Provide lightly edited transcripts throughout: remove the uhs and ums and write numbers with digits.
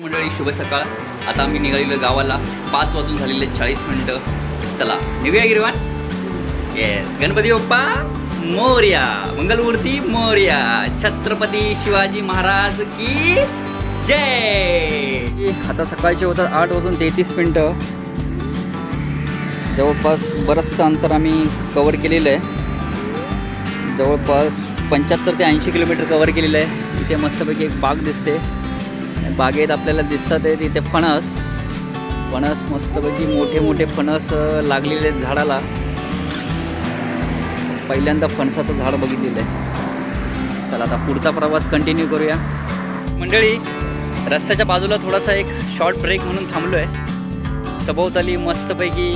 मंडळी शुभ सकाळ. आता आम्ही निघालेलो गावाला. 5 वाजून झालेले 40 मिनिटं. चला निघूया गिरवान. येस, गणपती बाप्पा मोरया, मंगलमूर्ती मोरया, छत्रपती शिवाजी महाराज की जय. आता सकाळचे होतात 8 वाजून 33 मिनिटं. जवळपास बरंचसं अंतर आम्ही कवर केलेलं आहे. जवळपास 75 ते 80 किलोमीटर कवर केलेलं आहे. इथे मस्तपैकी एक बाग दिसते. बागेत आपल्याला दिसतात आहे तिथे फणस मस्तपैकी मोठे मोठे फणस लागलेले आहेत झाडाला. पहिल्यांदा फणसाचं झाड बघितलेलं आहे. चला आता पुढचा प्रवास कंटिन्यू करूया. मंडळी, रस्त्याच्या बाजूला थोडासा एक शॉर्ट ब्रेक म्हणून थांबलो आहे. सभोवताली मस्तपैकी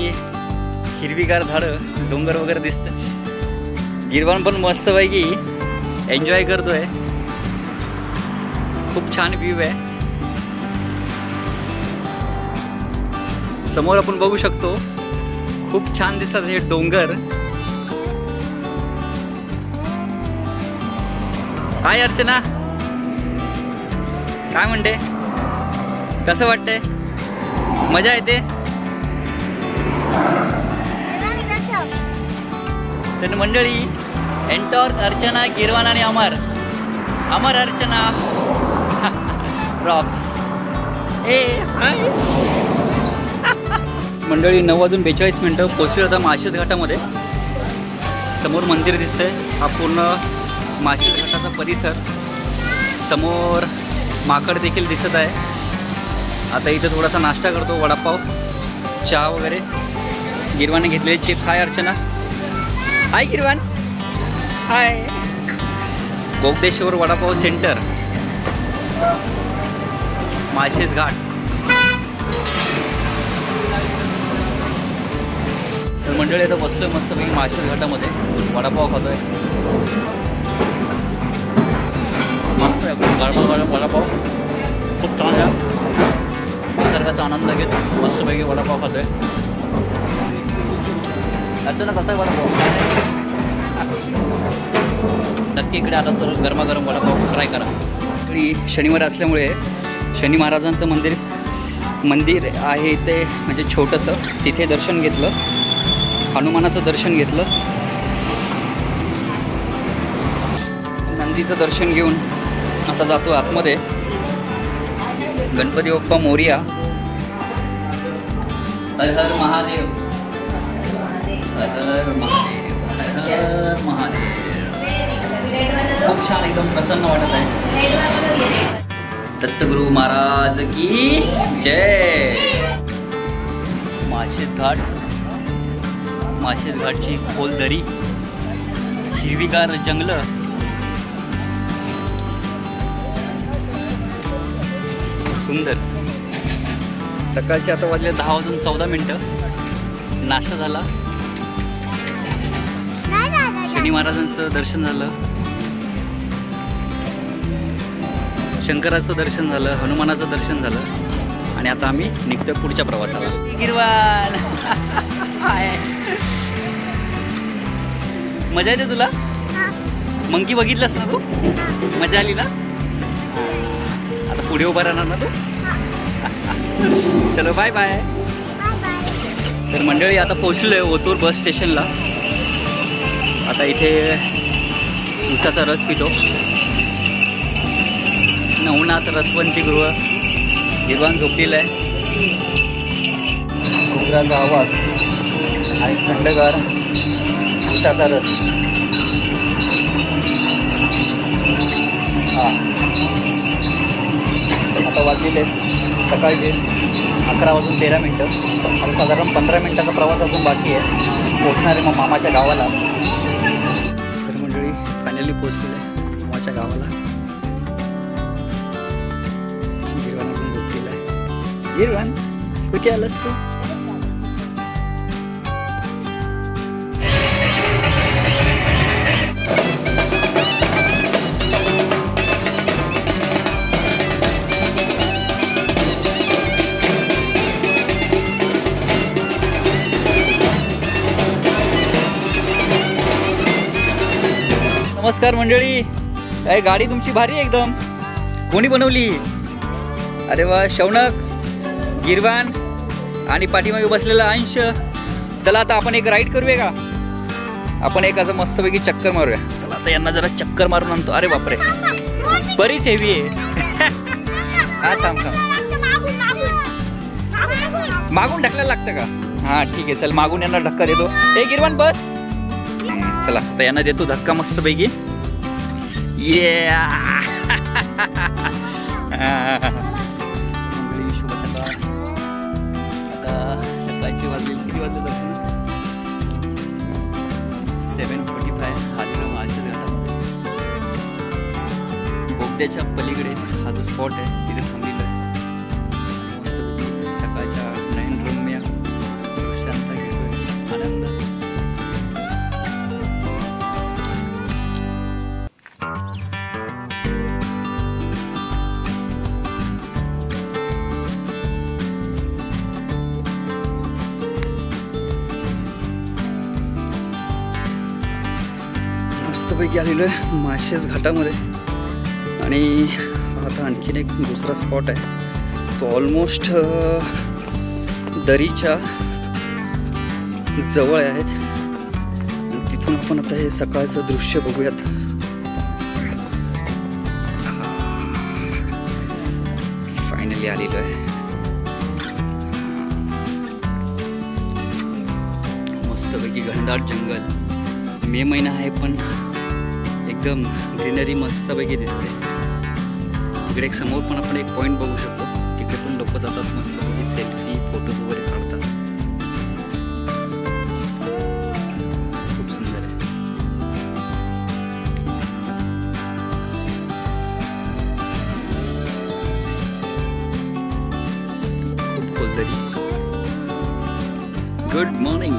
हिरवीगार झाडं, डोंगर वगैरे दिसतं. गिरवान पण मस्तपैकी एन्जॉय करतोय. खूप छान व्ह्यू आहे. समोर आपण बघू शकतो खूप छान दिसतात हे डोंगर. हाय अर्चना, काय म्हणते? कसं वाटतंय? मजा येते? तर मंडळी, एंटॉर्क, अर्चना, गिरवान आणि अमर अर्चना रॉक्स. ए हाय मंडळी, 9 वाजून 42 मिनिटं पोचलो आता माळशेज घाटामध्ये. समोर मंदिर दिसतंय. हा पूर्ण माळशेज घाटाचा परिसर. समोर माकड देखील दिसत आहे. आता इथं थोडासा नाश्ता करतो, वडापाव, चहा वगैरे. गिरवाने घेतलेले चिप्स. हाय अर्चना. हाय गिरवान. हाय. बोगदेश्वर वडापाव सेंटर, माळशेज घाट. तर मंडळी आता बसलोय मस्तपैकी माळशेज घाटामध्ये. वडापाव खातोय. मस्त वडापाव खूप छान आहे. निसर्गाचा आनंद घेत मस्तपैकी वडापाव खातोय. अर्चना, कसा आहे वडापाव? नक्की इकडे आला तर गरमागरम वडापाव ट्राय करा. आणि शनिवार असल्यामुळे शनी महाराजांचं मंदिर आहे ते, म्हणजे छोटंसं. तिथे दर्शन घेतलं. हनुमानाचं दर्शन घेतलं. नंदीचं दर्शन घेऊन आता जातो आतमध्ये. गणपती बाप्पा मोरया. हर हर महादेव, हर हर महादेव, हर हर महादेव. खूप छान, एकदम प्रसन्न वाटत आहे. दत्तगुरु महाराज की जय. माळशेज घाट, माळशेज घाटची खोल दरी, हिरवीगार जंगलं. सुंदर. सकाळचे आता वाजले 10 वाजून 14 मिनिटं. नाश्ता झाला. शनी महाराजांचं दर्शन झालं. शंकराचं दर्शन झालं. हनुमानाचं दर्शन झालं. आणि आता आम्ही निघतोय पुढच्या प्रवासाला. गिरवान, मजा येते तुला? मंकी बघितलंस ना तू? मजा आली ना? आता पुढे उभा राहणार ना तू? चलो बाय बाय. तर मंडळी, आता पोहोचलो आहे ओतूर बस स्टेशनला. आता इथे उसाचा रस पितो. नवनाथ रसवंती गृह. गिरवान झोपलेला आहे. डोंगराचा आवाज आणि थंडगार उसाचा रस. आता वाजलेले सकाळचे 11 वाजून 13 मिनिटं. आता साधारण 15 मिनिटाचा प्रवास अजून बाकी आहे. पोचणार आहे मग मामाच्या गावाला. तर मंडळी, फायनली पोचलेलं आहे मामाच्या गावाला. गिरवान अजून झोपलेला आहे. गिरवान, कुठे आलास तू? नमस्कार मंडळी. काय गाडी तुमची भारी एकदम. कोणी बनवली? अरे वा, शौनक, गिरवान आणि पाठीमागे बसलेला अंश. चला आता आपण एक राईड करूया का? आपण एक असं मस्तपैकी चक्कर मारूया. चला आता यांना जरा चक्कर मारून आणतो. अरे बापरे, बरीच हेवी आहे. हा थांब थांब, मागून ढकलायला लागतं का? हा ठीक आहे, चल मागून यांना धक्का देतो. हे गिरवान बस. चला आता यांना देतो धक्का मस्तपैकी. ये शुभ सकाळ. आता सकाळची वाजले, किती वाजले जातात? 7:45. आलेलो माळशेज घाटामध्ये. बोगद्याच्या पलीकडे हा जो स्पॉट आहे तिथे थांबलेला आहे. मस्त सकाळच्या नयनरम्य दृश्यांचा घेतोय आनंद. मस्तपैकी आलेलो आहे माळशेज घाटामध्ये. आणि आता आणखीन एक दुसरा स्पॉट आहे, तो ऑलमोस्ट दरीच्या जवळ आहे. तिथून आपण आता हे सकाळचं दृश्य बघूयात. फायनली आलेलो आहे. मस्तपैकी घनदाट जंगल. मे महिना आहे पण एकदम ग्रीनरी मस्तपैकी दिसते. तिकडे एक समोर पण आपण एक पॉईंट बघू शकतो. तिकडे पण लोक जातात मस्तपैकी सेल्फी फोटोज वगैरे काढतात. खूप सुंदर आहे. खूप खोल दरी. Good morning.